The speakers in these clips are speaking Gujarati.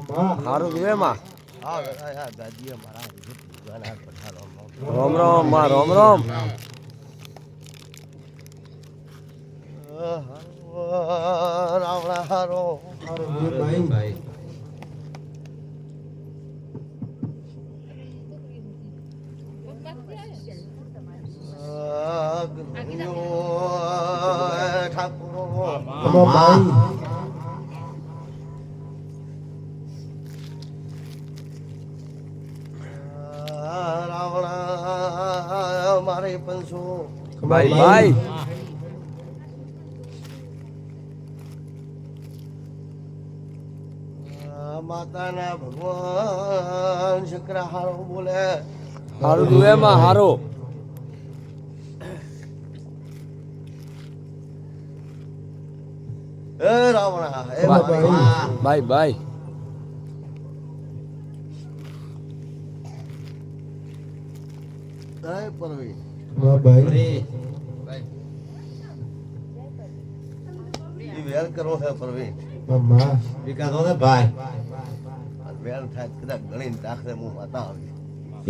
હારું જોવે માં હા દાદીએ મારા રોમ રોમ માં રોમ રોમ રાવણા હારો ભાઈ ઠાકોરો રાવણા મારે પંસો ભાઈ ભાઈ માતાના ભગવાન શંકર હારો બોલે હારું જોવે માં હારો એ રાવણા એ ભાઈ ભાઈ પરવી વેર કરો છે પરવી વિકાસ હોને ભાઈ વેર થાય કદાચ ગણીને રાખે હું માતા આવી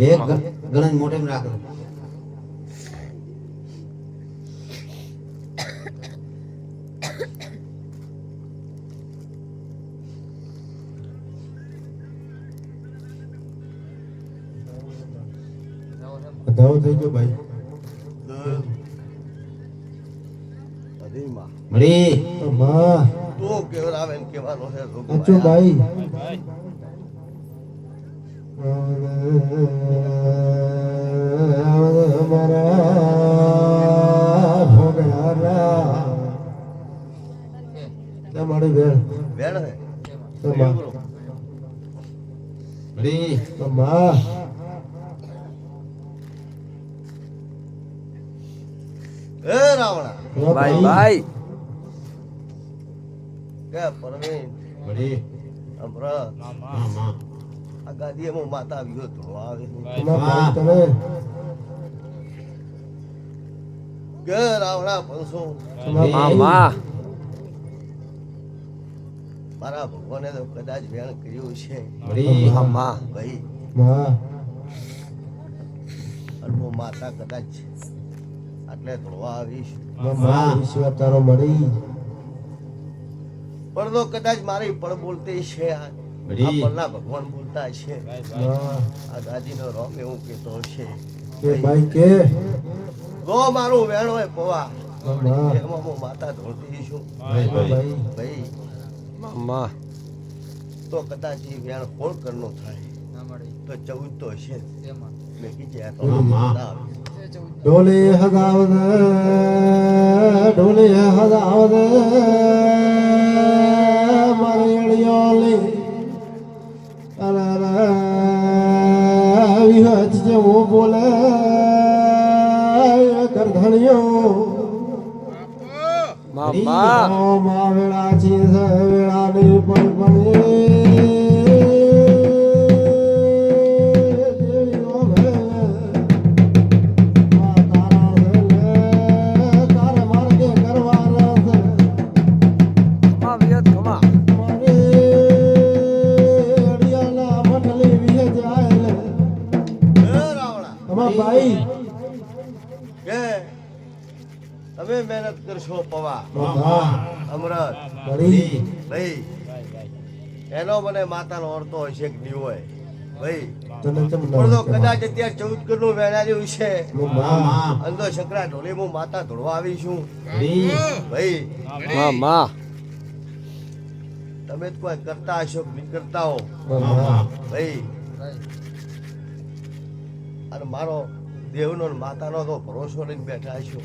એક ગણન મોઢે રાખો બધાઓ થઈ ગયો ભાઈ અધીમાં મળી માં તો કેવરાવે ને કેવાનો છે અચો ભાઈ અમારા ભોગયારા તમારી વેળ વેણ હે મળી માં એ રાવણા ભાઈ ભાઈ કે પરવીન મળી અમરા મામા આ ગાદીએ હું માતા આવ્યો તો આવે તમે કે રાવણા પંસો માં માં મારા ભગવાને તો કદાચ વેણ કર્યું છે મળી માં ભાઈ માં અને હું માતા કદાચ આટલે ધોળવા આવીશ માં ઈશ્વર તારો મળી પણ તો કદાચ મારી પણ બોલતી છે આ પરના ભગવાન બોલતા છે આ દાદીનો રોમ એવું કેતો છે કે ભાઈ કે જો મારું વેણ હોય પવા માં એમાં હું માતા ધોળતી છું ભાઈ ભાઈ માં તો કદાચ એ વેણ હોળ કરનો થાય તો 14 તો હશે મેં કીધું તો માતા આવી ઢોલે હગાવદ મારી અડિયોલી વિહજ જેવો બોલે કરધણિયો માં માં વેળા છે વેળાની પણ ભાઈ કે તમે મહેનત કરશો પવા અમરત ભાઈ એનો મને માતાનો અર્થો હશે કે નહીં હોય ભાઈ પણ તો કદાચ અત્યારે 14 કરોડ વેણાર્યું છે અંદો શંકરા ઢોલે હું માતા ધોળવા આવી છું ભાઈ માં તમે જ કોઈ કરતા હશો કે નહીં કરતા હો ભાઈ અને મારો દેવનો ને માતાનો તો ભરોસો લઈને બેઠા છો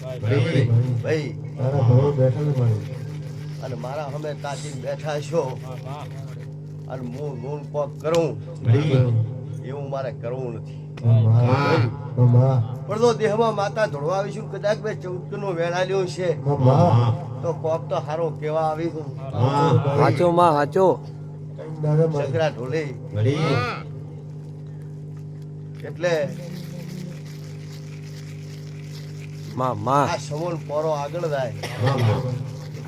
ભાઈ અને મારા અમે તાકીને બેઠા છો અને હું લોન કોક કરું એવું મારે કરવું નથી પણ તો દેહમાં માતા ધોળવા આવીશું કદાચ મેં 14 નો વેળાલ્યો છે તો કોક તો હારો કેવા આવીશું હાચો માં હાચો શંકરા ઢોલે એટલે માં આ સમોન પોરો આગળ જાય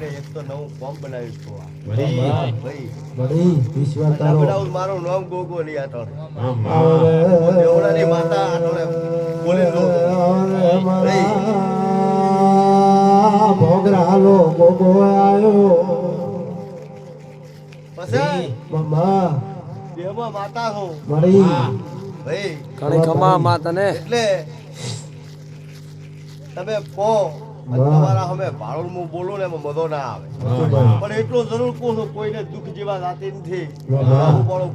એટલે એક તો નવું ફોર્મ બનાવીશ તો આ. વળી ભાઈ વળી વિશ્વા ના તારો બનાવું મારું નામ ગોગો નહીં આ તોડે. હા માં દેવડાની માતા આ તોડે બોલી દો. ભોગરાલો ગોગો આયો પછી મમ્મા દેહમાં માતા હું વળી ભાઈ ઘણી ખમા માં તને એટલે તમે કહો અને વાહ. તમારા અમે ભાડું હું બોલું ને એમાં મજો ના આવે પણ એટલું જરૂર કહું છું કોઈને દુઃખ જેવા જાતી નથી વાહ. હું બોલું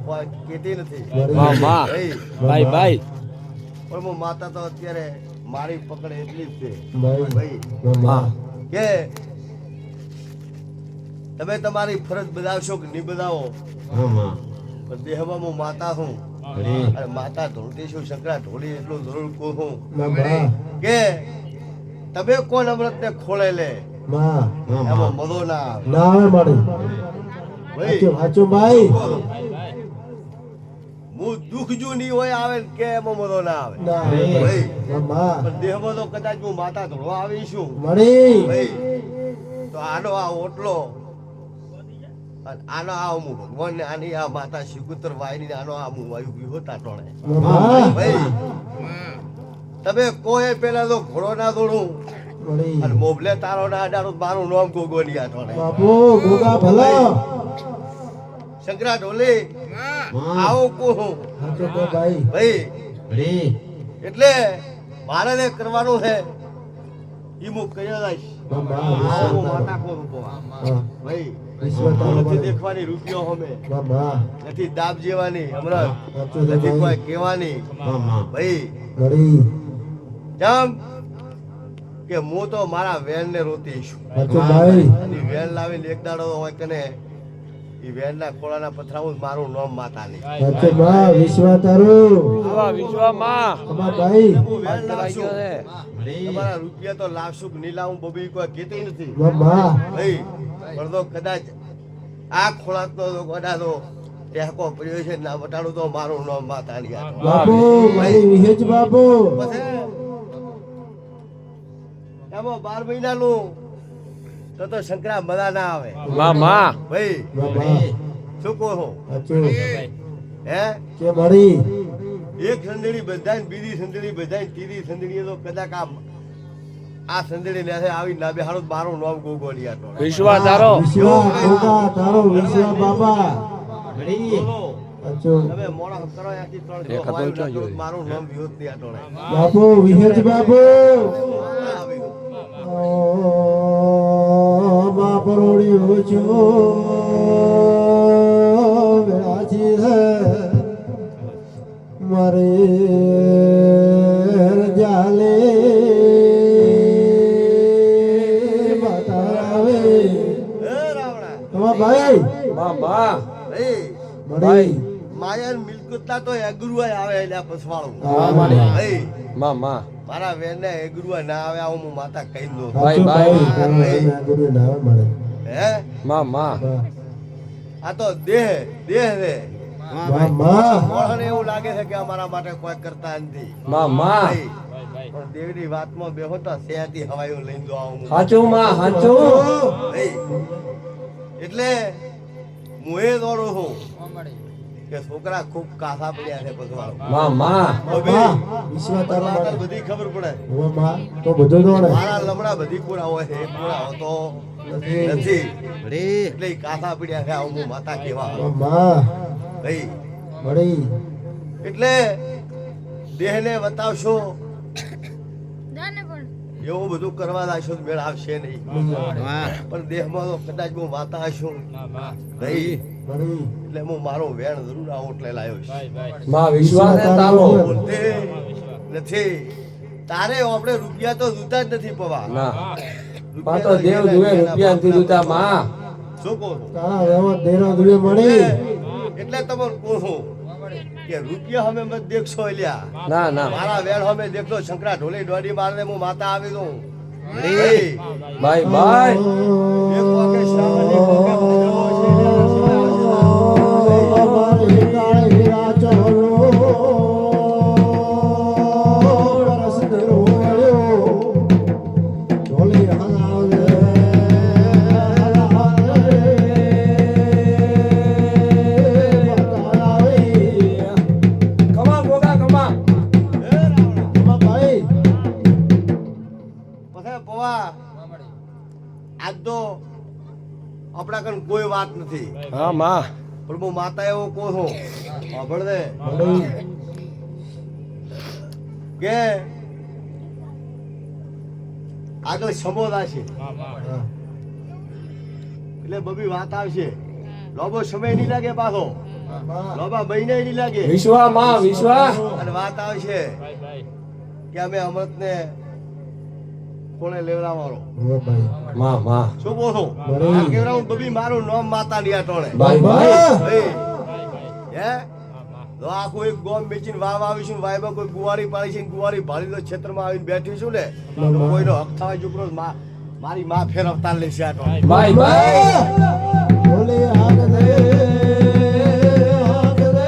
કહેતી નથી માં માં ભાઈ ભાઈ ભાઈ પણ હું માતા તો અત્યારે મારી પકડ એટલી જ છે ભાઈ ભાઈ મમ્મા કે તમે તમારી ફરજ બજાવશો કે નહીં બજાવો હા માં પણ દેહમાં હું માતા છું વળી અને માતા ઢોળતી છું શંકરા ઢોળી એટલું જરૂર કહું છું મમ્મા કે તમે કોણ અમૃત ને ખોળે લે માં હા એમાં માં મજો ના આવે ના આવે મારી ભાઈ સાચું ભાઈ હું દુઃખ જો નહીં હોય આવે ને કે એમાં મજો ના આવે ના આવે ભાઈ મમ્મા પણ દેહમાં તો કદાચ હું માતા ધોળવા આવીશું મળી ભાઈ તો આનો આ ઓટલો અને આનો આ હું ભગવાન ને આની આ માતા શિકુતર વાયની આનો આ હું વાયુ ગયો હતા ટોળે મમ્મા ભાઈ તમે કોઈ પેલા તો ઘોડો ના દોડું મળી અને મોબલે તારો ના અડાડું મારું નામ ગોગોની આ ટોળે બાપુ ગોગા ભલો શંકરા ઢોલી માં આવો કહું સાચું કહો ભાઈ ભાઈ વળી એટલે મારે જે કરવાનું છે ઈ હું કરી લઈશ મમ્મા આવો હું વિશ્વા માતા કહું છું આ. તારો ભાઈ વિશ્વા હું તારો નથી ભાઈ દેખવાની રૂપિયો અમે મમ્મા નથી દાબ જેવાની હમણાં સાચું છે નથી કોઈ ભાઈ કહેવાની હા માં ભાઈ મળી કેમ કે હું તો મારા વેન ને રોતી છું સાચું ભાઈ અને ઈ વેન લાવીને એક દાડો હોય કને ઈ વેન ના ખોળાના પથરાવું મારું નામ માતા નહીં સાચું માં વિશ્વા તારું આવા વિશ્વા માં અમાર ભાઈ હું વેન કરાઈ લાવશું ગયો છે વળી તમારા રૂપિયા તો લાવશું કે નહીં લાવું બબી કોઈ કહેતી નથી મમ્મા ભાઈ પણ તો કદાચ આ ખોળાતો તો કદાચ ટેકો પડ્યો છે ના બટાડું તો મારું નામ માતા નહીં આ. બાપુ મારી વિહેજ બાપુ પછી એમાં 12 મહિનાનું તો શંકરા મજા ના આવે માં માં ભાઈ મમ્મા શું કહો છો? સાચું હે કે મળી એક સંદડી બધાય બીજી સંદડી બધાય ત્રીજી સંદડી તો કદાચ આ સંદડી ને આવી ના બેહાડું મારું નામ ગોગોલી આ ટોળે. વિશ્વા તારો વિશ્વા ગોગા તારો વિશ્વા બાબા વળી બોલો, સાચું તમે મોડા કરો ત્યાંથી 300 એક હતો હવાયું ક્યાં ના કરો, જોઈ? મારું નામ વિરોધ નહીં આ ટોળે. બાપુ વિહેજ બાપુ આ વિરોધ. મા પરોડ્યો છો વેળાથી છે મારે જાલે માતા આવે હે રાવણા તમારા ભાઈ માં માં ભાઈ મળી માયા મિલકતના તો એગરુઆ આવે એટલે આ પછવાળું હા મળી ભાઈ માં માં મારા વેન ને એગરુઆ ના આવે આવું હું માતા કહી દઉં સાચું ભાઈ. ભાઈ ગુરુ ના મળે હે માં માં આ તો દેહ રે માં મોહને એવું લાગે છે કે અમારા માટે કોઈ કરતા નથી માં માં ભાઈ, પણ દેવની વાતમાં બેહો તો સેહતી હવાયું લઈને જો આવું હું. સાચું માં સાચું ભાઈ એટલે હું એ દોડું છું કે છોકરા ખૂબ કાસા પડ્યા છે પછવાડો માં માં વિશ્વા તારો તાર બધી ખબર પડે હવે માં તો બધું દોડે મારા લમડા બધી પૂરા હોય છે એક પૂરા હોતો નથી વળી એટલે ઈ કાસા પડ્યા છે આવું હું માતા કહેવા માં ભાઈ મળી એટલે દેહને બતાવશો એવું બધું કરવા લાગશો તો મેળ આવશે નહીં પણ દેહમાં તો કદાચ હું માતા હશું ભાઈ મળી એટલે હું મારો વેણ જરૂર આ ઓટલે લાવ્યો છું માં વિશ્વા ને તારો બોલતે નથી તારે આપણે રૂપિયા તો જોતા જ નથી પવા ના પા તો દેવ જુએ રૂપિયા નથી જોતા માં શું કહું છું? તારા વેવા દેરો દુએ મળી એટલે તમને કહું છું કે રૂપિયા અમે મત દેખશો એલ્યા ના ના મારા વેણ અમે દેખતો શંકરા ઢોલી દોડી મારને હું માતા આવી દઉં ભાઈ, ભાઈ ભાઈ એક વાગે શ્રાવણ, એક વાગે ભાદરવો છે, એના સિવાય આવશે ના. મારી કાળ હીરા ચોરો રસ દેરો વળ્યો ઢોલી હલાવે વાત નથી હા માં પણ હું માતા એવો કહું છું સાંભળ દે મળી કે આગળ સમોદ આવશે એટલે બધી વાત આવશે લોબો સમય નહીં લાગે પાછો લોબા મહિને નહીં લાગે વિશ્વા માં વિશ્વા અને વાત આવશે કે અમે અમૃતને કોણે લેવડાવવાનો હો ભાઈ માં માં શું કહો છો બરાબર. આ કેવડાવું બધી મારું નામ માતા ની આટોણે ભાઈ ભાઈ ભાઈ હે તો આખું એક ગોમ બેચીને વાવ આવીશું વાયમાં કોઈ ગુવારી પાડી છે ને ગુવારી ભાડી તો ક્ષેત્રમાં આવીને બેઠી છું ને તો કોઈનો હક થવા છોકરો મારી માં ફેર અવતાર લેશે આટો ભાઈ ભાઈ બોલે આગ દે આગ દે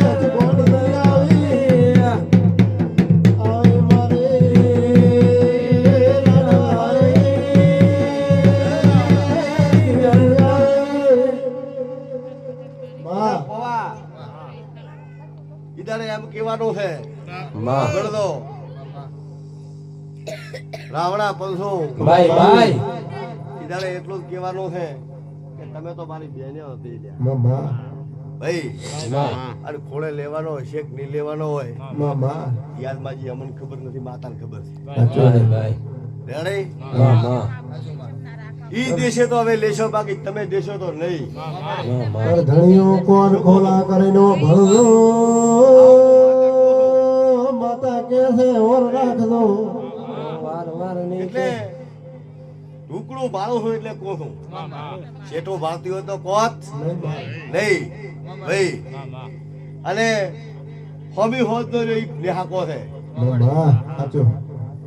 આજ કોણ આવી આય મારે માં પવા ઈદાને એમ કહેવાનું છે માં ગણદો રાવણા પંસો ભાઈ ભાઈ ઈદાને એટલું જ કહેવાનું છે કે તમે તો મારી બેને હતી લ્યા. મામા ભાઈ માં અને ખોળે લેવાનો હોય શેક નહીં લેવાનો હોય મામા યાદમાં જી અમને ખબર નથી માતાને ખબર છે ભાઈ ભાઈ રેડી માં માં ઈ દેશે તો હવે લેશો બાકી તમે દેશો તો નહીં માં પર ધણીઓ કોણ ખોલા કરીને ભલો માતા કે છે ઓર રાખજો વાર વાર નહીં એટલે ઢુકડું ભાળું હોય એટલે કોથું શેઠો ભાળતી હોય તો કોત નહીં ભાઈ અને હોમી હોત તો લેહાકો છે મામા સાચું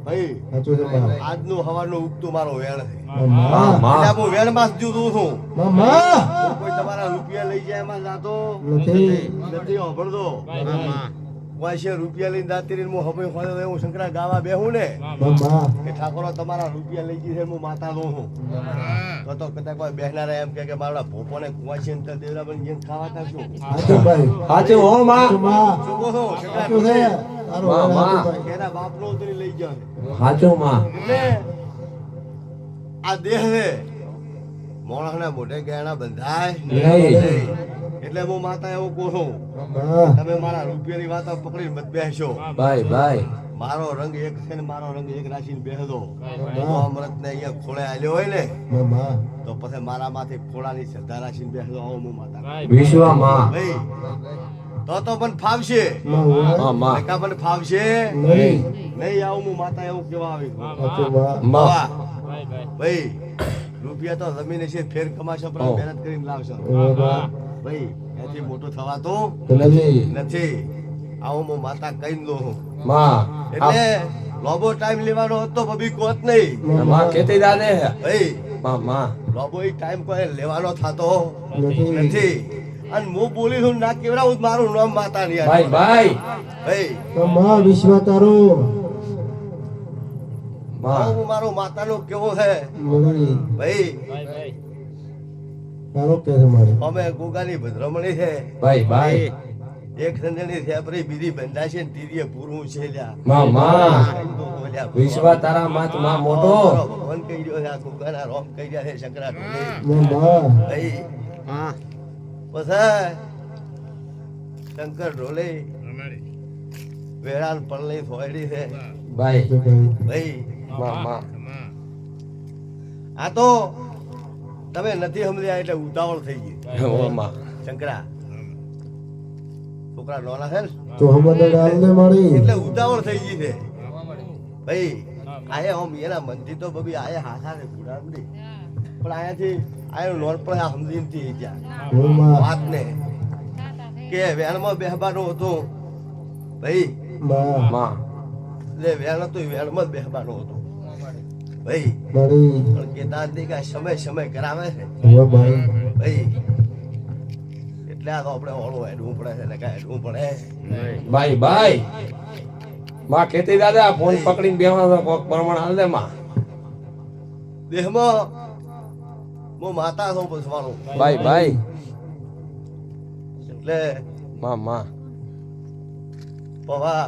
ભાઈ સાચું છે બા આજનું હવાનું ઉગતું મારો વેણ છે મામા માં એટલે હું વેણ માં જ જુદું છું મામા કોઈ તમારા રૂપિયા લઈ જાય એમાં જાતો નથી નથી સાંભળતો વાંચે રૂપિયા લઈને દાતી રહીને હું હવે ખોલે હું શંકરા ગાવા બેહું ને મામા એ ઠાકોરો તમારા રૂપિયા લઈ જશે હું માતા દઉં છું તો કદાચ કોઈ બેહનારા એમ કે મારા ભોપોને કુંવાસી ને દેવરા બની જેમ ખાવા કરશું સાચું ભાઈ સાચું હો માં સાચું માં શું કહો છો શંકરા સાચું છે તારું માં, સાચું માં. ભાઈ. એના બાપનો ઉતરી લઈ જાય સાચું માં એટલે આ દેહ છે મોણસના મોઢે ગહેણા બંધાય નહીં. એટલે હું માતા એવું કહું છું મામા તમે મારા રૂપિયાની વાતો પકડીને મત બેસશો ભાઈ ભાઈ મારો રંગ એક છે ને મારો રંગ એક રાખીને બેસજો અમૃત ને અહીંયા ખોળે આલ્યો હોય ને મામા તો પછી મારા માથે ખોળાની શ્રદ્ધા રાખીને બેસજો આવો હું માતા વિશ્વા માં ભાઈ તો મને ફાવશે મામા માં માં એકા મને ફાવશે નહીં નહીં આવું હું માતા એવું કેવા આવી સાચું માં માં વાહ. ભાઈ રૂપિયા તો જમીને છે ફેર કમાશો પણ મહેનત કરીને લાવશો મામા ભાઈ એથી મોટું થવાતું નથી નથી આવું હું માતા કહી દઉં છું માં એટલે લોબો ટાઈમ લેવાનો હતો બબી કોત નહીં માં કેતી દાદે ભાઈ માં લોબો એ ટાઈમ કોઈ લેવાનો થતો નથી નથી અને હું બોલી છું ના કેવડાવું મારું નામ માતા નહીં ભાઈ ભાઈ ભાઈ મામા વિશ્વ તારું માં હું મારો માતાનો કેવો છે મળી ભાઈ તારો કે છે મારે અમે ગોગાની ભદ્રમણી છે ભાઈ ભાઈ એક સંજણી છે પરી બીજી બંધા છે ને ત્રીજી પૂરું છે લ્યા માં કહી દો લ્યા. વિશ્વા તારા માત માં મોટો મારો ભગવાન કહી રહ્યો છે આ ગોગાના રોમ કહી રહ્યા છે શંકરા ઢોલે. મામા ભાઈ પછી શંકર ઢોલે વેળાન પડલી ફોડી છે ભાઈ ભાઈ ભાઈ માં આ તો તમે નથી સમજ્યા એટલે ઉતાવળ થઈ ગઈ ઓ માં શંકરા છોકરા નાના છે ને તો હમણાં ડાલ ને મારી એટલે ઉતાવળ થઈ ગઈ છે ભાઈ આયા આમ એના મનથી તો બબી આયા હાથા છે ગુડા બધી પણ આયાથી આયો લોન પણ આ સમજીને થી ગયા મામા વાત ને કે વેણમાં બેહવાનું હતું ભાઈ માં એટલે વેણ હતું વેણમાં જ બેહવાનું હતું ભાઈ મારી પણ કેતા નથી કે આ સમય કરાવે છે હવે ભાઈ ભાઈ એટલે આ તો આપણે ઓળું હેડવું પડે છે ને કાંઈ હેડવું પડે ભાઈ ભાઈ માં કેતી દાદા ફોન પકડીને બેહવાનો કોક પ્રમાણ હાલ દે માં દેહમાં હું માતા છું પૂછવાનું ભાઈ ભાઈ એટલે માં પવા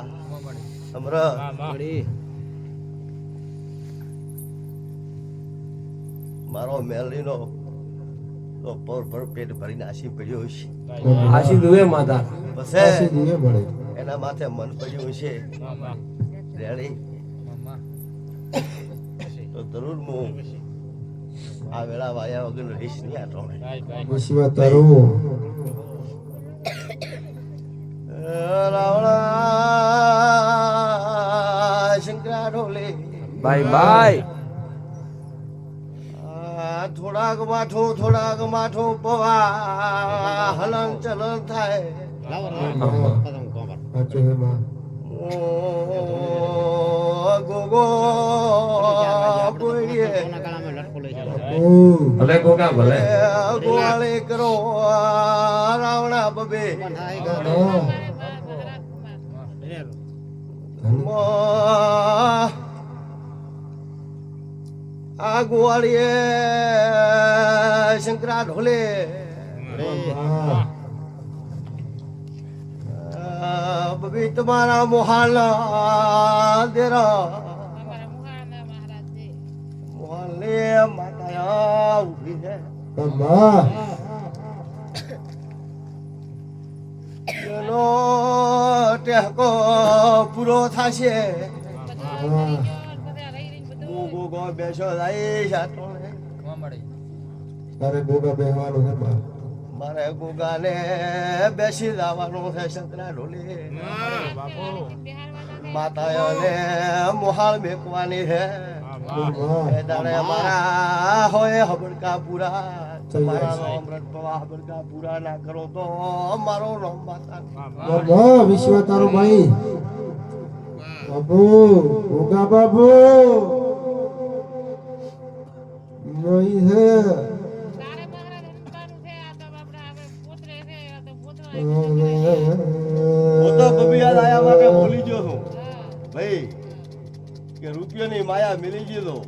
અમર મારો મેલડીનો તો પર પેટ ભરીને આશી પડ્યો છે આશી દુએ માતા આશી પછી દીવે મળે એના માથે મન પડ્યું છે રેડી તો જરૂર હું આ વેળા વાયા વગર રહીશ નહીં આ ટોણે વિશ્વા તારું રાવણા શંકરા ઢોલે બાય થોડાક માઠું પવા હલન ચલન થાય સાચું હે માં ગોગો બોલીએ ભલે ગોગા ભલે ગોવાળે કરો રાવણા બબે આ ગોવાળીએ શંકરા ઢોલે બબી તમારા મોહાલ દેરા મોહાલ ને માતા ઉભી છે એનો ટેકો પૂરો થશે ગોગો બેસો તારે ગોગા બેહવાનું છે બા મારે ગોગાને બેસી જવાનું છે શંકરા ઢોલે માતાઓને મોહાળ મેકવાની છે એ દાડે મારા હોય હબડકા પૂરા તમારા અમૃત પ્રવાહ હબડકા પૂરા ના કરો તો મારો નામ માતા બાબા વિશ્વા તારો ભાઈ બાબુ ગોગા બાબુ નહીં હે હું તો બબિયા લાયા માટે બોલી ગયો છું ભાઈ કે રૂપિયાની માયા મિલી ગયો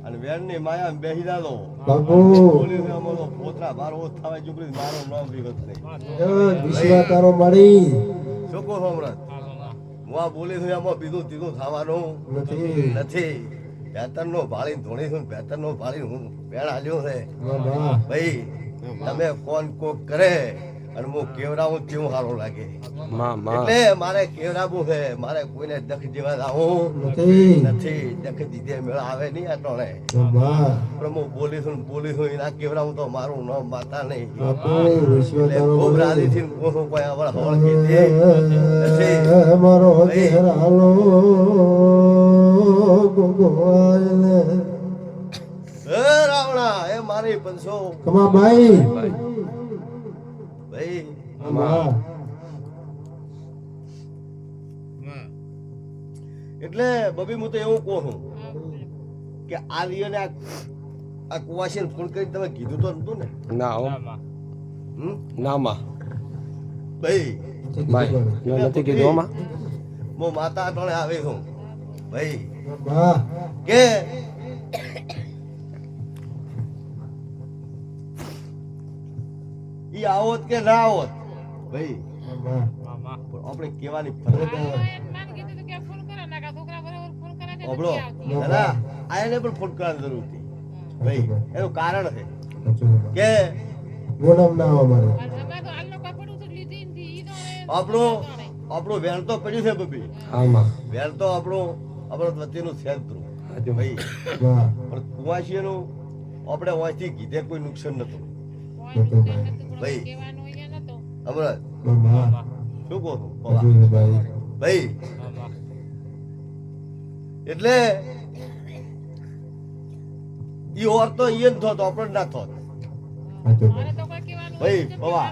અને વેણની માયા બેસી જાતો બાબુ બોલી છે અમારો પોતરા બારો થાવે ચૂકરી મારો નામ વિગત નહીં વિશ્વા તારો મારી શું કહો છો હમણાં હું આ બોલી છું એમાં બીજું તીધું થવાનું નથી નથી ભેતરનો ભાળી ધોણી છું ભેતરનો ભાળી હું વેણ હાલ્યો છે બાબા ભાઈ તમે કોણ કોક કરે અને હું કેવડાવું કેવું સારું લાગે એટલે મારે કેવડાવું છે મારે કોઈને દખ જેવા જાવું નથી દખ દીધે મેળા આવે નહીં આ ટોણે બાબા પણ હું બોલી છું એના કેવડાવું તો મારું નામ માતા નહીં બાપુ વિશ્વા એટલે તારો ખૂબ મારી રાજી થઈને કહું છું કોઈ આવડ હવળ કીધી નથી મારો ઘેર હાલો ગોગો આયલે હે રાવણા એ મારી પંસો કમા ભાઈ ભાઈ બાબા એટલે બબી હું તો એવું કહું છું કે આ લિયોને આ કુવાસીને ફોન કરી તમે કીધું તો નતું ને ના હો હમ ના માં ભાઈ ભાઈ મેં નથી કીધું માં હું માતા ટોણે આવી છું ભાઈ બાબા કે ઈ આવોત કે ના આવોત ભાઈ બાબા પણ આપણે કહેવાની ફરજ ઓબળો દાદા આ એને પણ ફોન કરવાની જરૂર હતી ભાઈ એનું કારણ છે કે ગોડામ ના આવા મારે આપણું વેણ તો પડ્યું છે બબી આમાં વેણ તો આપણું વચ્ચેનું છે જ ધ્રુવ. ભાઈ બા પણ કુવાસીનું આપણે વાંચી કીધે કોઈ નુકસાન નતું ભાઈ હમણાં બાબા શું કહો છો પવા? હજુ ભાઈ ભાઈ એટલે ઈ ઓર તો ઈ જ થોત આપણે ના થોત સાચું ભાઈ પવા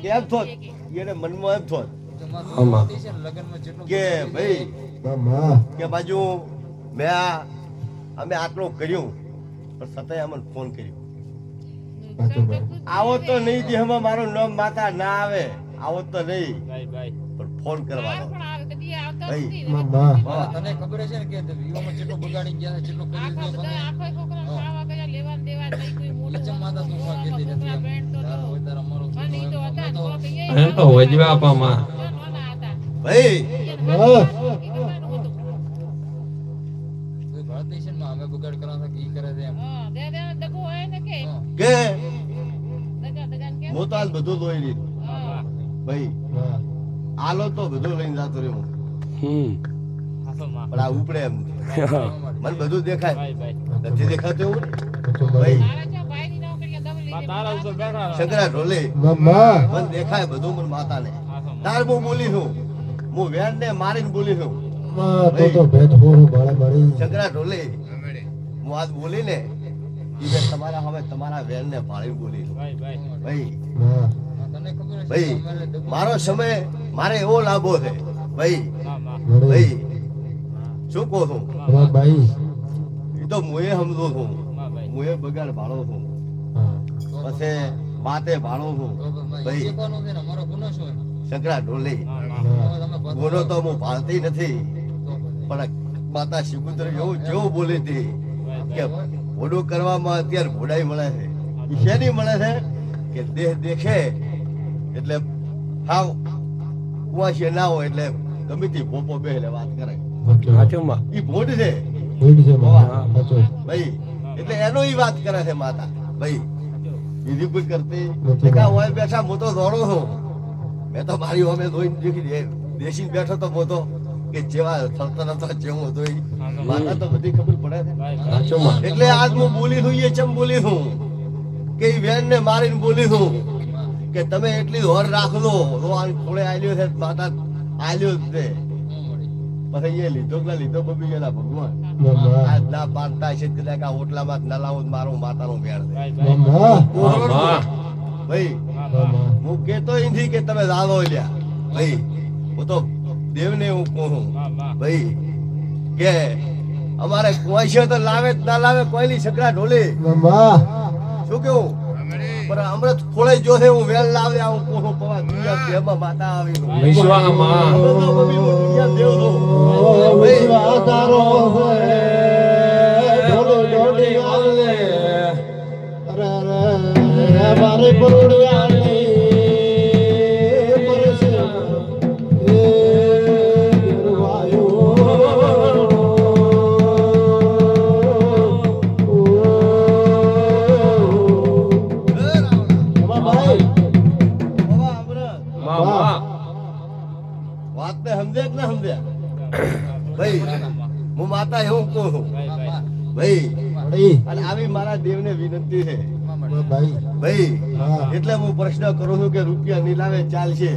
કેમ થોત એને મનમાં એમ થોત આમાં કે ભાઈ બાબા કે બાજુ અમે આટલું કર્યું પણ છતાંય અમને ફોન કર્યો સાચું ભાઈ આવો તો નહીં દેહમાં મારું નામ માતા ના આવે આવો તો નહીં પણ ફોન કરવાનો બાબા તને ખબર છે ને કે વિવાહમાં કેટલો બગાડી ગયા છે કેટલો કરી દીધો લચમ માતા તું ફા કીધી નથી તારો હોય તારા મારો એમ તો વજવા આપવામાં ભાઈ હા કોઈ ભારત દેશમાં અમે બગાડ કરવા કે ઈ કરે છે એમ તો આજ બધું જોઈ લીધું ભાઈ માં આલો તો બધું લઈને જતો રહ્યો હું. પણ આ ઉપડે એમ મને બધું દેખાય નથી દેખાતું એવું સાચું ને? ભાઈ ભાઈ તારા જો ભાઈની નોકરીએ દમ લીધી. તારા ઉપર બેઠા શંકરા ઢોલે માં મને દેખાય બધું મને માતાને તાર હું બોલી છું હું વેણ ને મારીને બોલી છું માં તો ભેટ હોરું બાળા બાળી શંકરા ઢોલે હું આજ બોલી ને ઈ મેં તમારા હવે તમારા વેણ ને ભાળીને બોલી છું. ભાઈ ભાઈ ભાઈ માં તને ખબર છે ભાઈ મારો સમય મારે એવો લાંબો છે ભાઈ માં માં વળી ભાઈ શું કહું છું માં ભાઈ એ તો મુએ સમજો છું માં ભાઈ મુએ બગાડ ભાળો છું હા પછી માતે ભાળો છું ભાઈ શીખવાનું છે ને મારો ગુનો શું છે? શંકરા ઢોલે માં ગુનો તો હું ભાળતી નથી પણ માતા શિકુતર એવું જેવું બોલી હતી કે ઘોડું કરવામાં અત્યારે ઘોડાઈ મળે છે ઈ શેની મળે છે કે દેહ દેખે એટલે હાવ કુવાશી ના હોય એટલે ગમે તે ભોપો બે એટલે વાત કરે સાચું માં ઈ ભોડ છે ભીડ છે માં સાચું ભાઈ એટલે એનો ઈ વાત કરે છે માતા ભાઈ બીજી કોઈ કરતી નથી. એકા હોય બેઠા હું તો દોડો છું મેં તો મારી હોમે ધોઈને દેશી બેઠો તો મોતો કે જેવા સલ્તનત હતો જેવું હતું ઈ. માતા તો બધી ખબર પડે છે ભાઈ સાચું માં એટલે આજ હું બોલી છું એ ચમ બોલી છું કે ઈ વેણ ને મારીને બોલી છું કે તમે એટલી હોર રાખજો તો આ ખોળે આલ્યો છે માતા આલ્યો જ છે પછી એ લીધો કે ના લીધો બબી ગયેલા ભગવાન માં આજ ના પાડતા છે કદાચ આ ઓટલામાં જ ના લાવો તો મારો માતાનો મેળ છે ભાઈ માં ભાઈ માં ભાઈ માં હું કેતો નથી કે તમે જાવો લ્યા ભાઈ હું તો દેવને હું કહું માં માં ભાઈ કે અમારે કોઈ છે તો લાવે જ ના લાવે કોઈની છકડા ઢોલે માં શું કેવું પણ અમૃત ખોળે જો છે હું વેલ લાવે આવું કોહો પવા દુનિયા દેવમાં માતા આવી છું. વિશ્વમાં અમે તો બબી હું દુનિયા દેવ છું. ભાઈ, વિશ્વાસારો છે ઢોલે ઢોલે આલે અરે અરે મારે પરોડિયાની પરસે એ પવા અમૃત માં માં વાતને સમજ્યા કે ના સમજ્યા ભાઈ હું માતા એવું કહું છું ભાઈ ભાઈ અને આવી મારા દેવને વિનંતી છે ભાઈ એટલે હું પ્રશ્ન કરું છું કે રૂપિયા નીલાવે ચાલશે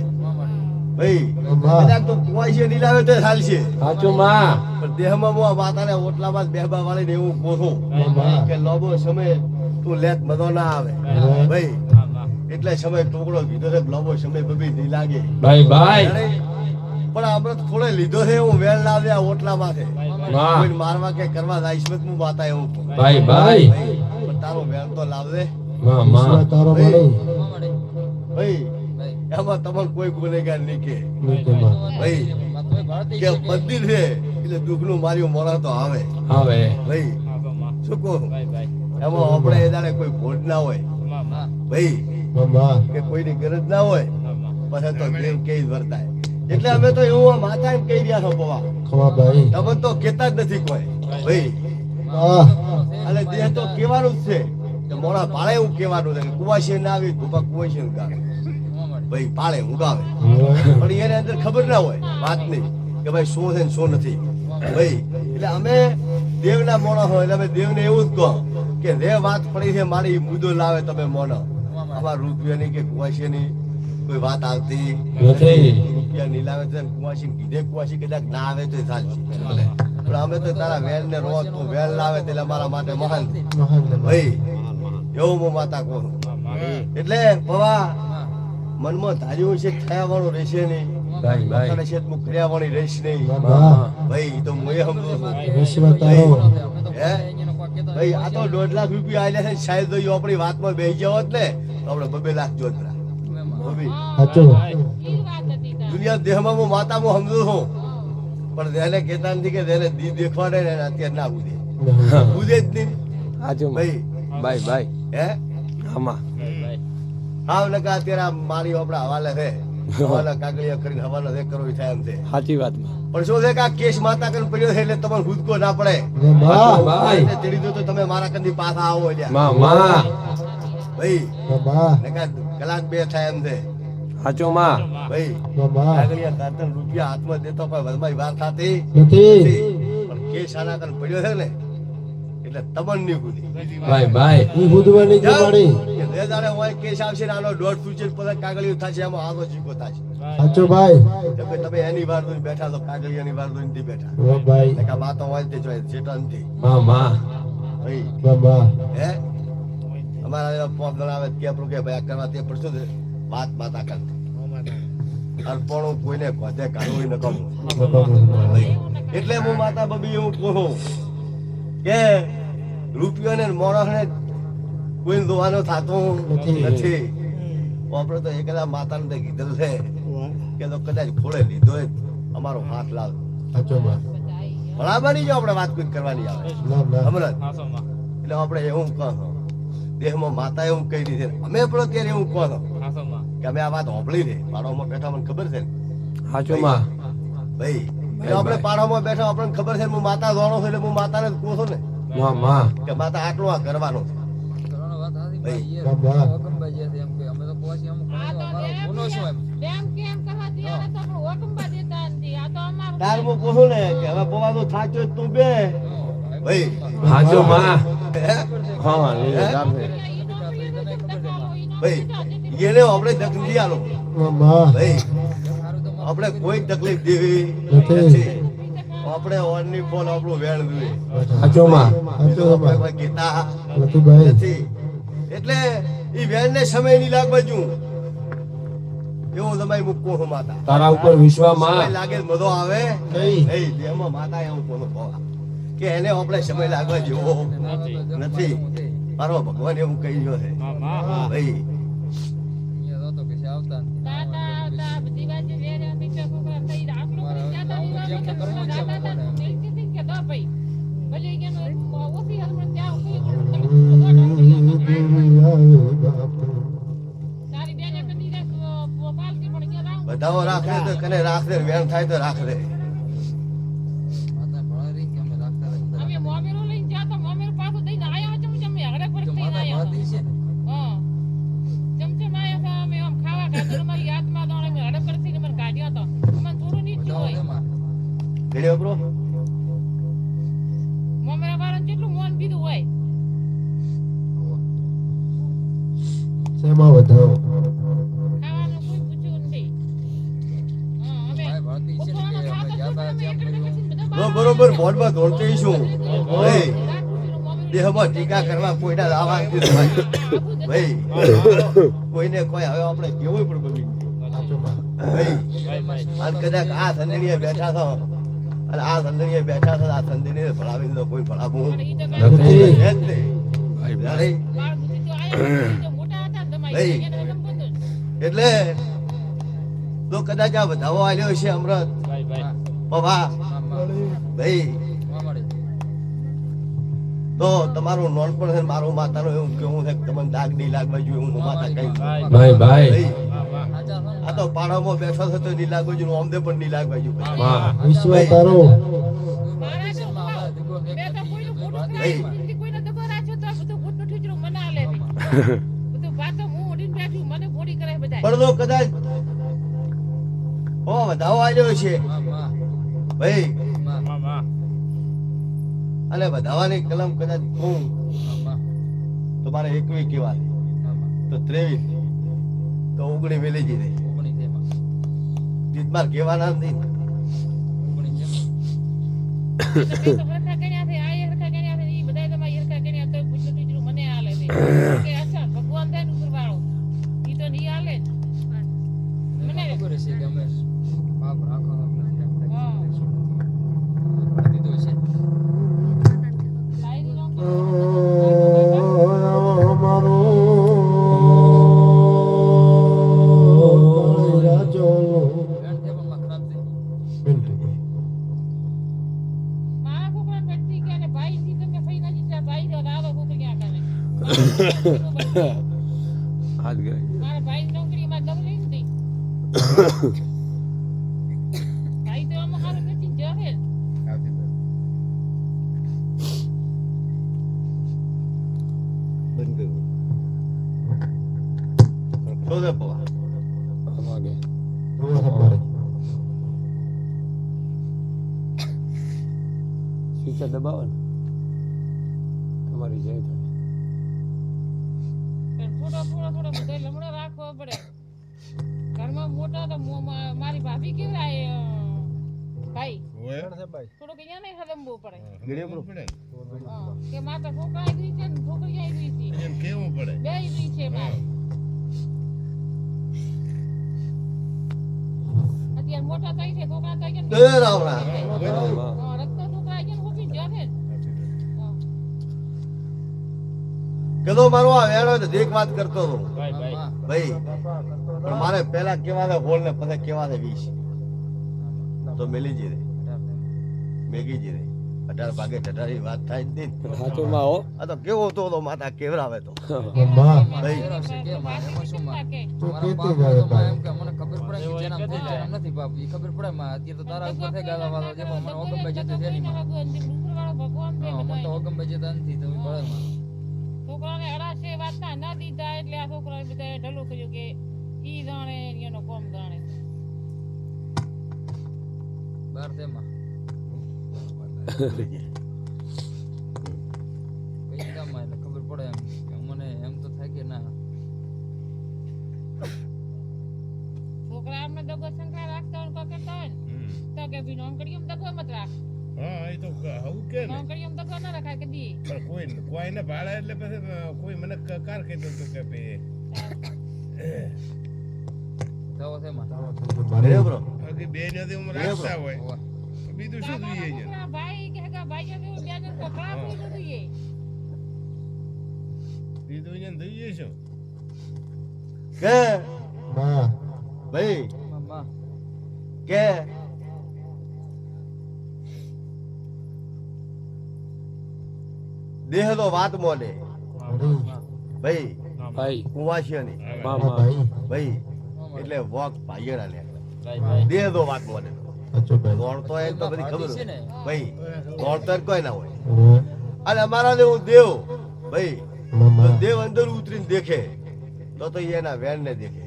ભાઈ કદાચ તો કુવાશી નીલાવે તો ચાલશે સાચું માં પણ દેહમાં હું આ માતાને ઓટલામાં જ બેહવા વાળીને એવું કહું છું કે લાંબો સમય તું લેત મધો ના આવે ભાઈ માં માં એટલે સમય ટુકડો કીધો છે લાંબો સમય બબી નહીં લાગે ભાઈ ભાઈ અરે, પણ અમૃત ખોળે લીધો છે હું વેલ ના આવ્યા ઓટલામાં છે માં કોઈને મારવા કે કરવા જાય છે હું માતા એવું કહું. ભાઈ ભાઈ ભાઈ, પણ તારો વેલ તો લાવજે માં માં તારો મળી ભાઈ એમાં તમારે કોઈ ગુનેગાર નહીં કે ભાઈ કે મંદિર છે એટલે દુઃખનું માર્યું મોડા તો આવે હવે ભાઈ માં શું કહું ભાઈ ભાઈ એમાં આપણે એ દાડે કોઈ ભોજ ના હોય માં માં ભાઈ મમ્મા કે કોઈની ગરજ ના હોય માં પછી તો દેવ કેવી વર્તાય એટલે અમે તો એવું આ માતા એમ કહી રહ્યા છો પવા ખમા ભાઈ તમે તો કેતા જ નથી કોઈ ભાઈ અને દેહ તો કેવાનું જ છે કે મોડા પાળે એવું કેવાનું છે કે કુવાશી ના આવી ધોપા કુવાશી ઉગાવે ભાઈ પાળે ઉગાવે પણ એને અંદર ખબર ના હોય વાત નહીં કે ભાઈ શું છે ને શું નથી ભાઈ એટલે અમે દેવના મોણા હોય એટલે અમે દેવને એવું જ કહો કે રે વાત પડી છે મારી મુદ્દો લાવે તમે મોનો અમારા રૂપિયાની કે કુવાશીની કોઈ વાત આવતી નથી. રૂપિયા નહીં લાવે તો કુવાશી કીધે કુવાશી કદાચ ના આવે તો ચાલશે પણ અમે તો તારા વેલ ને રોજ તું વેલ લાવે એટલે અમારા માટે મહાન ભાઈ એવું હું માતા કહું એટલે પવા મનમાં ધાર્યું છે થયા વાળું રહેશે નહીં ભાઈ ભાઈ તારા છે હું કર્યા વાળી રહીશ નહીં ભાઈ ઈ તો હું એ સમજુ છું વિશ્વ તારો હે ભાઈ આ તો 1.5 લાખ રૂપિયા આલ્યા છે શાયદ જો આપણી વાતમાં બેસી જાવ ને તો આપણે 2 લાખ જોતરા ભાઈ સાચું हाँ। ઈ વાત હતી તારી. દુનિયા દેહમાં હું માતા હું સમજુ છું પણ તેને કહેતા નથી કે તેને દી દેખવાડે ને અત્યારે ના બુધે બુધે જ નહીં સાચું ભાઈ ભાઈ ભાઈ હે આમાં હાવ નકા અત્યારે આ મારી આપણા હવાલે છે હવાલા કાગળિયા કરીને હવાલો જે કરવો થાય એમ છે સાચી વાતમાં પણ શું છે કે આ કેસ માતા કરીને પડ્યો છે એટલે તમારે હુદકો ના પડે ભાઈ એટલે ચડી દો તો તમે મારા કંદી પાછા આવો લ્યા માં માં ભાઈ બાબા નકા કલાક બે થાય એમ છે સાચો માં ભાઈ માં કાગળિયા કાતર રૂપિયા હાથમાં દેતો કોઈ વલમાઈ વાત થતી નથી પણ કેસ આના કન પડ્યો છે ને એટલે તમન ની ગુની ભાઈ ઈ બુધવાની જમાડી કે જે દાડે હોય કેસ આવશે ને આનો દોઢ સૂચિત પછી કાગળિયું થશે એમાં આનો ચીકો થશે સાચો ભાઈ કેમ કે તમે એની વાર દોઈને બેઠા તો કાગળિયાની વાર દોઈને નથી બેઠા ઓ ભાઈ એટલે કે આ વાતો હોય તે જોઈએ ચેતન નથી માં ભાઈ માં હે અમારા એવા પોપ જણા આવે કે આપણું કે ભાઈ આ કરવા તે પડશું ને વાત માતા કર અર્પણું કોઈને ખોદે કાઢવું ન કમું એટલે હું માતા બબી એવું કહું કે રૂપિયો ને મોણસ ને કોઈ દોવાનો થતો નથી આપણે તો એકલા માતાને કીધેલું છે કે તો કદાચ ખોળે લીધો હોય અમારો હાથ લાવ સાચો માં બરાબર નહીં જો આપણે વાત કોઈ કરવાની આવે ના ના હમણાં એટલે આપણે એવું કહો દેહમાં માતા એવું કહી દીધી અમે પણ અત્યારે એવું કહો કે અમે આ વાત હોંભળી છે પાડોમાં બેઠા મને ખબર છે ને સાચો માં ભાઈ એટલે આપણે પાડોમાં બેઠા આપણને ખબર છે હું માતા દોડો છું એટલે હું માતાને જ કહું છું ને માં કે માતા આટલું આ કરવાનું છે કરવાનો વાત હતી ભાઈ. ભાઈ બાબા. હુકમભાઈ જે છે એમ કે અમે તો પહોંચી અમુક અમારો ગુનો શું એમ તાર હું કહું છું ને કે હવે પવાનું થાચ્યો જ તું બે ભાઈ સાચો માં હે? હા લીલે દાબે. ભાઈ એને આપણે તકલીફ આલો માં ભાઈ સારું તો આપણે કોઈ તકલીફ દેવી નથી. નથી આપણે ઓનલી ફોન આપણું વેણ જોઈએ સાચો માં સાચો આપણે માં કોઈ કહેતા નથી ભાઈ નથી એટલે ઈ વેણ ને સમય ની લાગવાજુ એવું તમારી મૂકવો હું માતા તારા ઉપર વિશ્વાસ સમય માં લાગે તો મધો આવે નહીં. નહીં દેહમાં માતા એવું કોનું કહવા કે એને આપણે સમય લાગવા જેવો નથી મારો ભગવાન એવું કહી ગયો છે ભાઈ અહીંયા તો કે છે આવતા નથી. બધાઓ રાખે તો કને રાખે વેણ થાય તો રાખે માતા ભણાવી કે અમે રાખતા રાખતા અમે મોમેરો લઈને ગયા તો મોમેરો પાછું દઈને આયા ચમચમ હડે પર તો થઈને માતા આયા ભણાતી છે ને હા ચમચમ આયા હતા અમે આમ ખાવા ખાધું અમારી યાદમાં તો અમે હડે પર થઈને મને કાઢ્યો તો અમને થોડું નીચું બતાવો હોય તેમાં ઘડ્યો બ્રો મોમેરા વાળા કેટલું મોન પીધું હોય શેમાં વધાવો ખાવાનું કોઈ પૂછ્યું નથી હા અમે ભાઈ ભણાતી છે ને કે અમે ગયા તા જેમ કર્યું બરોબર બોર્ડમાં દોડતે શું ભાઈ દેહમાં ટીકા કરવા કોઈના લાવા નથી ભાઈ ભાઈ કોઈને કોઈ હવે આપણે કેવું પણ બની સાચો માં ભાઈ અને કદાચ આ સંદણીએ બેઠા છો અને આ સંદણીએ બેઠા છો આ સંદણીને ભણાવીને તો કોઈ ભણાવવું નથી. છે જ નહીં. જાણે? બાળ બુદ્ધિ તો આયા તો મોટા હતા ને તમારી ભાઈ. એને એમ બધું એટલે તો કદાચ આ વધાવો આવ્યો છે અમૃત પવા ભાઈ તો તમારું નોનપણ છે ને મારું માતાનું એવું કેવું છે કે તમને દાગ નહીં લાગવા જોઈએ હું માતા કહી દઉં. ભાઈ ભાઈ સાચા છો ને? આ તો પાડામાં બેઠો છે તો નહીં લાગવા જોઈએ અમને પણ નહીં લાગવા જોઈએ માં વિશ્વાસ તારો મારા તો મેં તો કોઈનું ખોટું ભાઈ. કરાયું નથી, કોઈને દગો રાખ્યો તો આ બધું ખોટું ઠીચરું મને આલે છે. બધું વાતો હું ઉડીને બેઠી મને ગોળી કરે બધા પણ તો કદાચ ઓ વધાવો આવ્યો છે ભાઈ અને વધાવાની કલમ કદાચ કહું તો મારે 21 કેવા તો 23 તો 19 મેલી જઈ જીતમાર કહેવાના નથી તો મેં તો હરખા ગણ્યા છે, આ હરખા ગણ્યા છે, ઈ બધાય તમારા હરખા ગણ્યા તો પૂછ્યું ટીચરું મને આલે છે. કે અચ્છા ભગવાન થાય ઉપરવાળો ઈ તો નહીં આલે જ. મને ખબર છે કે અમે પાપ રાખવાનો નથી આપણે હા. દીધો છે લાઈન નો વેણ તે પણ ખરાબ છે મારા છોકરાને બેઠી કે અને ભાઈ થી તમે ફઈ ના જીતા ભાઈ જો દાદો છોકરી ક્યાં કરે હાથ ગઈ મારા ભાઈ નોકરીમાં દમ લઈ નથી ભાઈ તો આમાં હારું નથી જશે તો માગે वो हमारे સ્વિચ દબાવો ને તમારી જય થાય થોડો બધો લમણો રાખવો પડે ઘરમાં મોટા તો મારી ભાભી કેવડાય ભાઈ થોડુંક અહીંયા નહીં હલમવું પડે હા, કે માતા છોકરા આવી છે ને છોકરી આવી છે કેવું પડે બે આવી છે મારે અત્યારે મોટા થાય છે છોકરા થાય છે ને એ રામ રામ. હા, રસ્તો છોકરા આવી છે ને ઉભી જ છે હા. કીધો મારો આ વેણો તો દેખ વાત કરતો હતો ભાઈ પણ મારે પહેલા કેવા દે હોલ ને પછી કેવા દે 20 તો મેલીજી રે મેગીજી રે 18 ભાગે 18 વાત થાય જ નહીં. સાચું માં હો આ તો કેવો હતો તો માતા કેવરાવે તો माँ ભાઈ तू कहती जावे भाई એમ કે મને ખબર પડે કે જેના ફૂલ જેના નથી બાપ ઈ ખબર પડે માં અત્યારે તો તારા ઉપર થઈ ગાલા વાળો જે મને ઓગમ બજે તો છે નહીં માં ભગવાન છે મને તો બધાય. ઓગમ બજે તો નથી તો ઈ પડે માં છોકરાને અડાશે વાતના ના દીધા એટલે આ છોકરાએ બધાએ ઢલો કર્યો કે ઈ જાણે ને એનો કોમ જાણે બાર તે માં કઈ કામ માં એટલે ખબર પડે એમ કે મને એમ તો થાય કે ના છોકરા આપણે દગો શંકા રાખતા હોય ને કરતા હોય ને તો કે ભી નોકરીઓ દગો મત રાખ હા એ તો આવું કે ને નોકરીઓ દગો ના રખાય કદી પણ કોઈને ભાડે એટલે પછી કોઈ મને કાર કહેતો હતો કે ભાઈ થવો છે માં અરે બ્રો બાકી બે ને હું રાખતા હોય ઓવા. તો બીજું શું જોઈએ છે છોકરા ભાઈ કે હગા ભાઈ જો બે જણ કપડા પૂરી જોઈએ બીજું એને જોઈએ છે કે माँ ભાઈ માં કે દેહ તો વાત મોને बड़ी ભાઈ ભાઈ કુવાશિયાની માં हाँ માં भाई ભાઈ એટલે વોક ભાઈયણા ને ભાઈ ભાઈ દેહ તો વાત મોને अच्छा भाई દોડતો એ તો બધી ખબર છે હોય. ને ભાઈ દોડતો જ કોઈ ના હોય वो અને અમારા જેવું દેવ ભાઈ તો मामा દેવ અંદર ઉતરીને દેખે તો ઈ એના વેણ ને દેખે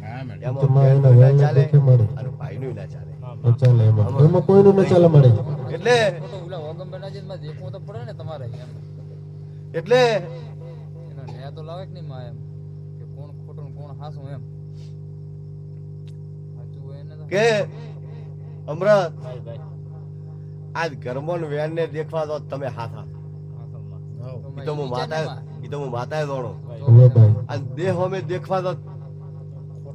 હા મેડમ એમાં તમારે વેણનું એના ના વેણને ચાલે દેખે મળે. અને ભાઈનું ના ચાલે तो चले एमा कोई न चला मरे એટલે તો ઓલા ઓગમ બનાજી માં દેખવું તો પડે ને તમારે એમ એટલે એનો ન્યાય તો લાવે કે નહીં માં એમ કે કોણ ખોટું ને કોણ હાસું એમ સાચું હોય ને તો કે અમરત ભાઈ ભાઈ આજ ઘરમાં વેણ ને દેખવા દો તમે હાથા ઈ તો હું માતાએ દોડો वो भाई અને દેહ અમે દેખવા દો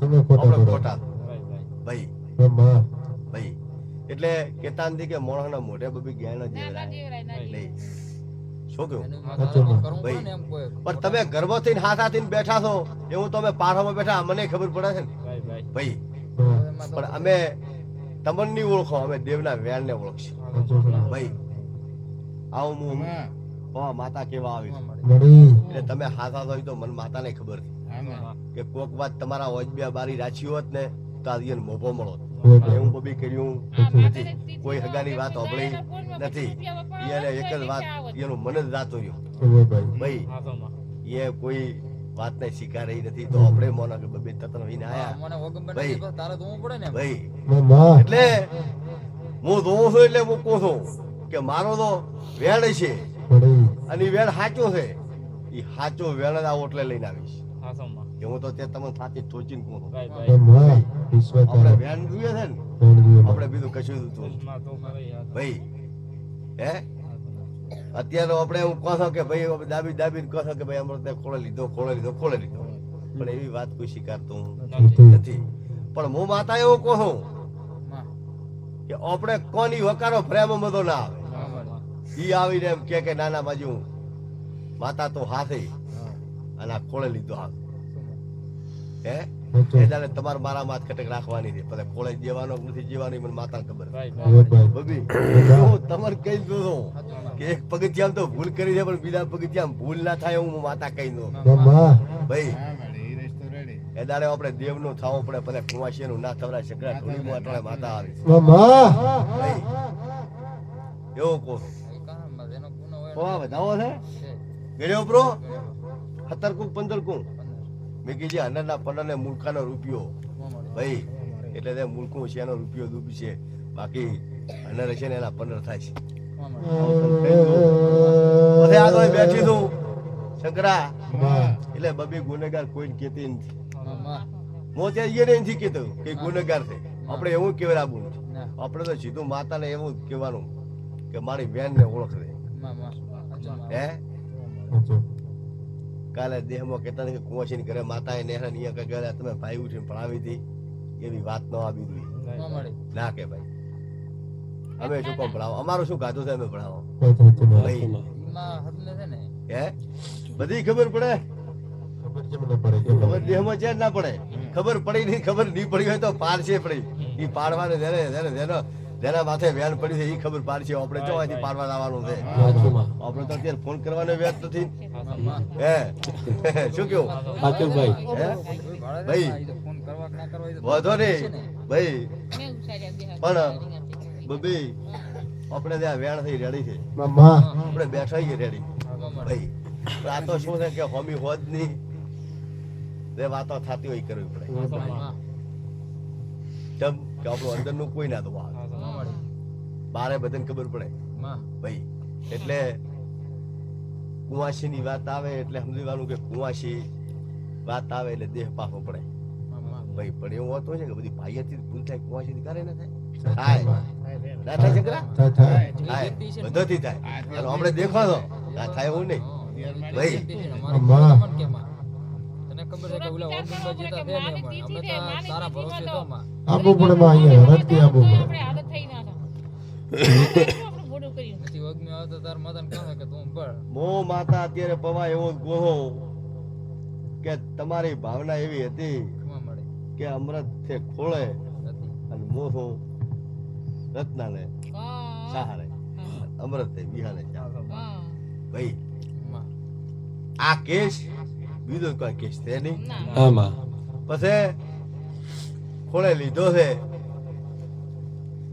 तुम्हें खोटा આપણે खोटा ખોટા ભાઈ वो माँ ભાઈ એટલે કેતાનથી કે મોણસના મોઢે બબી જ્ઞાન જ ના ના દેવરાય દેવરાય ના નહીં શું કહ્યું એનું સાચું માં. કરવું પડે ને એમ કોઈ પણ તમે ગર્ભથી હાથા થઈને બેઠા છો એવું તમે પારામાં બેઠા મને ખબર પડે છે ને ભાઈ हाँ, એમાં તો પણ અમે તમને ઓળખો અમે દેવના વેણને ઓળખશું अच्छा भाई ભાઈ આવું હું માતા કેવા આવી છે. बड़ी એટલે તમે હાથા થો તો મને માતાને ખબર હતી કે કોક વાત તમારા વજબિયા બારી રાચી હોત ને તો આજે એને મોભો મળો वो भाई એવું બબી કર્યું આ નથી માતાને કોઈ હગાની વાત સાંભળી નથી એને એક જ વાત એનું મન જ જાતું રહ્યું वो भाई ભાઈ એ કોઈ વાતને સ્વીકારી નથી તો આપણે મોના કે બબી તતન વિને આયા મને ઓગમ ભાઈ. બનાજી તારે જોવું પડે ને એમ. ભાઈ मामा એટલે હું જોઉં છું એટલે હું કહું છું કે મારો તો વેણ છે बड़ी અને ઈ વેણ સાચો છે એ સાચો વેણ જ આવો એટલે લઈને આવીશ કે હું તો તે તમને સાચી ઠોચીને કહું છું मामा ईश्वर આપણે तारा વેણ જોઈએ છે ને वेण दियो આપણે બીજું કશું જોતું ભાઈ હે અત્યારે આપણે એવું કહો છો કે ભાઈ હવે દાબી દાબીને કહો છો કે ભાઈ અમૃત ખોળે લીધો પણ એવી વાત કોઈ સ્વીકારતો હું નથી પણ હું માતા એવું કહું છું માં. કે આપણે કોની વકારો પ્રેમ બધો ના આવે ઈ આવીને એમ કે નાના બાજુ માતા તો હાથે અને આ ખોળે લીધો હાથ હે એ દાડે તમારે મારા માથ ખટક રાખવાની છે પછી ખોળે દેવાનો કે નથી દેવાનો ઈ મને માતાને ખબર છે. वो भाई બબી હું તમારે કહી દઉં છું કે એક પગથિયામાં તો ભૂલ કરી છે પણ બીજા પગથિયામાં ભૂલ ના થાય એવું હું માતા કહી દઉં मामा ભાઈ હા મેડમ એ રસ્તો રેડી એ દાડે આપણે દેવનું થવું પડે પછી કુંવાશીનું ના થવરાય શકરા ઢોળીમાં અટાણે માતા આવે मामा ભાઈ એવું કહું છું. એ કાં માં એનો ગુનો હોય કોવા વધાવો છે છે. ગળ્યો બ્રો 17 કું 15 કું મેં કીધી 15 ને મૂર્ખાનો રૂપિયો ભાઈ એટલે તે મુલકું છે એનો રૂપિયો ડૂબી છે બાકી અને રહેશે ને એના 15 થાય છે પછી આગળ બેઠી તું શંકરા એટલે બબી ગુનેગાર કોઈને કહેતી નથી હું ત્યાં એ નથી કહેતો કે ગુનેગાર છે આપણે એવું કહેવાય આપણે તો સીધું માતાને એવું કહેવાનું કે મારી બેનને ઓળખ દે હે કાલે દેહમાં કહેતા કે કુંવાસીની ઘરે માતાએ નેહરા નિયા કે ગયા તમે ભાઈ ઉઠીને ભણાવી હતી એવી વાત ન આવી જોઈએ ના કે ભાઈ અમે શું કામ ભણાવો અમારું શું ગાધું છે અમે ભણાવો ભાઈ હે બધી ખબર પડે ખબર દેહમાં છે ના પડે ખબર પડી નહીં ખબર નહીં પડી હોય તો પાર છે પડી એ પાડવાને જેના માથે વ્યાન પડ્યું છે એ ખબર પાડશે આપણે જો અહીંથી પાડવા આવવાનું છે આપણે તો અત્યારે ફોન કરવાનો વ્યાજ નથી હે શું કેવું ભાઈ હે ભાઈ વધો નહીં ભાઈ પણ બબી આપણે ત્યાં વેણ થઈ રેડી છે આપણે બેઠા રેડી ભાઈ આ તો શું છે કે હોમી હોત નહીં જે વાતો થતી હોય કરવી પડે કેમ કે આપણું અંદરનું કોઈ ના દવા બારે બધાને ખબર પડે ભાઈ એટલે કુંવાસીની વાત આવે એટલે સમજવાનું કે કુંવાસી વાત આવે એટલે દેહ પાછો પડે ભાઈ પણ એવું હોતું છે કે બધી ભાઈયાથી ભૂલ થાય કુંવાસીની કરે ના થાય ના થાય છોકરા થાય બધાથી થાય અને આપણે દેખો તો ના થાય એવું નહીં ભાઈ તને ખબર છે કે ઓલા ઓગણમાં જીતા છે ને અમે તો તારા ભરોસે તો માં આબુ પડે માં અહીંયા રડતી આબુ પડે આપણે આદત થઈ ના આપણે મોડું કર્યું પછી ઓગમી આવતો તાર માતાને કહે કે તું પડ મો માતા અત્યારે પવા એવો ગોહો કે તમારી ભાવના એવી હતી મળે કે અમૃત છે ખોળે અને મોહો રત્નાને સહારે અમૃત છે વિહાને ભાઈ આ કેસ બીજો કોઈ કેસ છે નહીં આમાં પછી ખોળે લીધો છે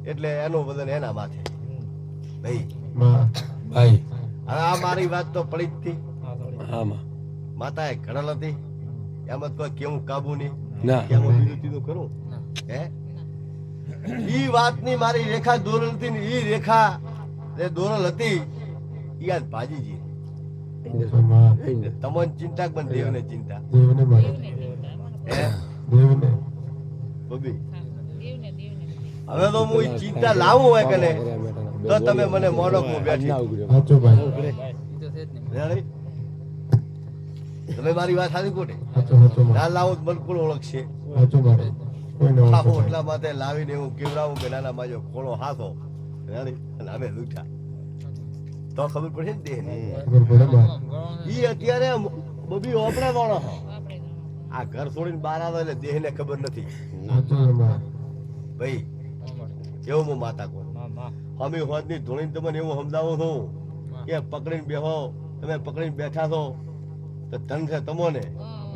એટલે એનું બદલ એના માથે ભાઈ ભાઈ હવે આ મારી વાત તો પડી જ હતી આમાં માતાએ ઘડલ હતી એમાં કોઈ કેવું કાબુ નહીં ના એમાં બીજું તીધું ખરું હે ઈ વાતની મારી રેખા દોરલ હતી ને ઈ રેખા જે દોરલ હતી ઈ આજ ભાજીજી તમને ચિંતા પણ દેવને ચિંતા હે બબી હવે તો હું ઈ ચિંતા લાવું હોય કે ને તો તમે મને મોડો હું બેઠી રેડી? તમે મારી વાત સાચી કોટે ના લાવો તો બિલકુલ ઓળખશે આ ઓટલા માથે લાવીને હું કેવડાવું કે નાના માજો ખોળો હાથો રેડી? અને અમે લૂઠા તો ખબર પડશે ને દેહની ઈ અત્યારે બબી ઓપડે વાળો આ ઘર છોડીને બહાર આવે એટલે દેહને ખબર નથી ભાઈ કેવું હું માતા કહું અમે હોદની ધોળીને તમને એવું સમજાવું છું કે પકડીને બેહો તમે પકડીને બેઠા છો તો ધન છે તમોને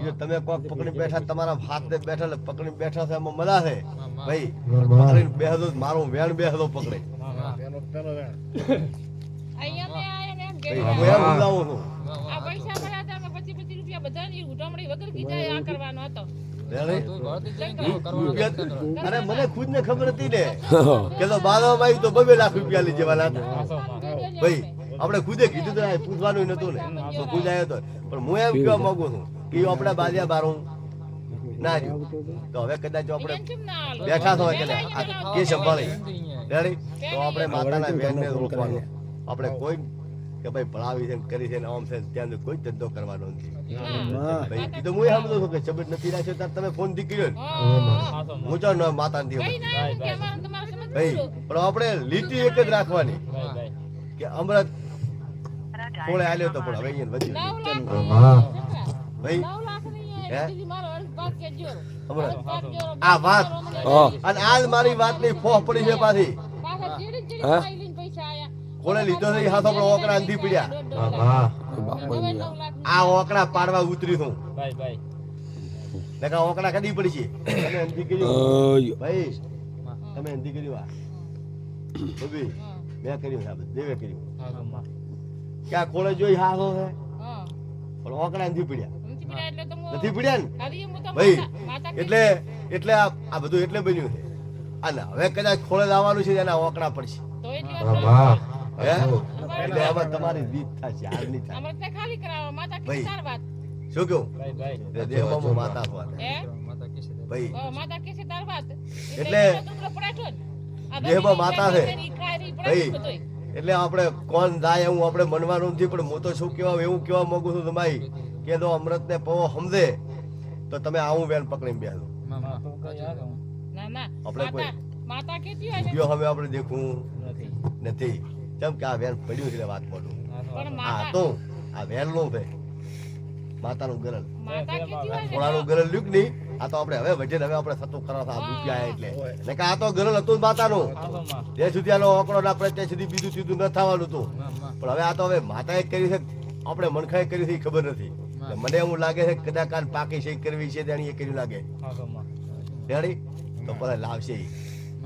એ તમે કોક પકડીને બેઠા તમારા હાથને બેઠા એટલે પકડીને બેઠા છે એમાં મજા છે ભાઈ પકડીને બેહો મારું વેણ બેહો પકડે હું એમ સમજાવું છું આ પૈસા મળ્યા હતા 25 રૂપિયા બધાની ઉઠામણી વગર કીધા આ કરવાનો હતો અરે મને ખુદ ને ખબર હતી ને કે તો બાદમાં આવી તો 2 લાખ રૂપિયા લઈ જવાના ભાઈ આપણે ખુદે કીધું તો પૂછવાનું નતું ને તો ખુદ આવ્યો તો પણ હું એમ કહેવા માંગુ છું કે આપણે બાજ્યા બારું ના રહ્યું તો હવે કદાચ આપણે બેઠા થવા કે કે સંભાળી રેડી તો આપણે માતાના બેનને રોકવાનું આપણે કોઈ કે ભાઈ ભણાવી છે કરી છે ને આમ છે ત્યાં કોઈ ધંધો કરવાનો નથી ભાઈ એ તો હું સમજુ છું કે શબ્દ નથી રાખ્યો ત્યારે તમે ફોન થી કર્યો ને હું જો માતા નથી ભાઈ પણ આપણે લીટી એક જ રાખવાની કે અમૃત કોળે આલ્યો તો પણ હવે અહીંયા વધી ભાઈ હે અમૃત આ વાત અને આજ મારી વાતની ફોહ પડી છે પાછી કોણે લીધો છે હાથ આપણો ઓકડા અંધી પડ્યા આ ઓકડા પાડવા ઉતરી છું નકા ઓકડા કદી પડી છે તમે અંધી કર્યું ભાઈ તમે અંધી કર્યું આ બબી મેં કર્યું સાહેબ દેવે કર્યું ક્યાં કોણે જોઈ હાથો છે પણ ઓકડા અંધી પડ્યા નથી પડ્યા ને ભાઈ એટલે એટલે આ બધું એટલે બન્યું છે અને હવે કદાચ ખોળે લાવવાનું છે એના ઓકડા પડશે તો એટલી હા વાત બા હે એટલે આમાં તમારી રીત થશે હાલ નહીં થાય અમારે ત્યાં ખાલી કરાવો માતા ભાઈ. કે તાર વાત શું કહું દેહમાં માતા વાત હે માતા કેસે ભાઈ માતા કે છે તાર વાત એટલે દુકડો પડાટો ને આ દેહમાં માતા છે. ઈ ખારી ભાઈ. પડાટો બધોય. એટલે આપણે કોણ જાય એવું આપણે મનવાનું નથી પણ હું તો શું કહેવા એવું કહેવા માંગુ છું તમારી કે જો અમૃતને પવો સમજે તો તમે આવું વેન પકડીને બેસો મામા ના ના આપણે કોઈ- માતા માતા કેતી હોય ને વિડીયો હવે આપણે દેખવું નથી કેમ કે આ વેન પડ્યું છે એટલે વાત પડું પણ આ માતા તો આ વેન નું છે માતાનું ગરલ માતા કેતી હોય ને થોડાનું ગરલ લ્યુક નહીં આ તો આપણે હવે વજન હવે આપણે સતું કરવા આ રૂપિયા આયા એટલે ને કે આ તો ગરલ હતું જ માતાનું જ્યાં સુધી આનો આંકડો ના પડે ત્યાં સુધી બીજું સીધું ન થવાનું હતું પણ હવે આ તો હવે માતાએ કર્યું છે આપણે મનખાએ કર્યું છે એ ખબર નથી એટલે મને એવું લાગે છે કે કદાચ કાન પાકી છે એ કરવી છે તેણી એ કર્યું લાગે તેણી તો ભલે લાવશે ઈ.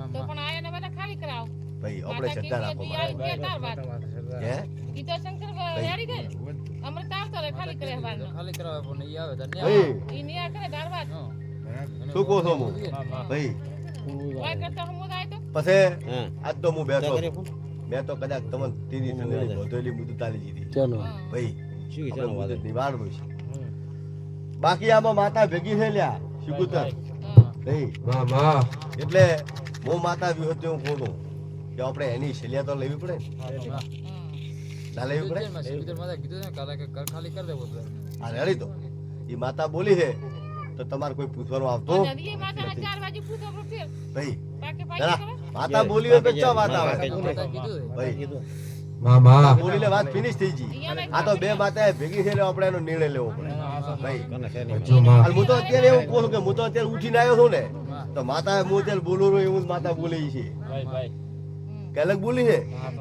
તો પણ આયા ને બધા ખાલી કરાવો ભાઈ આપણે માતા શ્રદ્ધા કેતી રાખો હતી આવી કે તાર વાત હે ઈ તો શંકર યારી ગઈ અમૃત આવતો રે ખાલી કરે બારનો ખાલી કરાવે પણ ઈ આવે તો ને ભાઈ ઈ નિયા કરે તાર વાત શું કહો છો હું ભાઈ વાય કરતા હમુદ આય તો પછી આજ તો હું બેઠો મેં તો કદાચ તમને તીરી સંદેલી ગોધેલી મુદત આલી દીધી ચલો ભાઈ આપણે મુદત નિવારવું છે બાકી આમાં માતા ભેગી થઈ લ્યા શિકુતર ભાઈ મામા એટલે હું માતા વિહોત હું કહું છું કે આપણે એની શૈલિયા તો લેવી પડે ને ના લેવી પડે માતા કીધું ને કાલે કે ઘર ખાલી કરી દેવો તો આ રેડી તો એ માતા બોલી છે તો તમારે કોઈ પૂછવાનું આવતો નદી માતા 4 વાગે પૂછો ફેર ભાઈ પાકે જરા પાકે કરે માતા બોલી હોય તો ચા વાત આવે માતા કીધું ભાઈ મામા બોલીને વાત ફિનિશ થઈ ગઈ આ તો બે માતા ભેગી છે એટલે આપણે એનો નિર્ણય લેવો પડે ભાઈ જો માં અને હું તો અત્યારે એવું કહું છું કે હું તો અત્યારે ઉઠીને આવ્યો છું ને તો માતા હું અત્યારે બોલું છું એવું જ માતા બોલી છે કે અલગ બોલી છે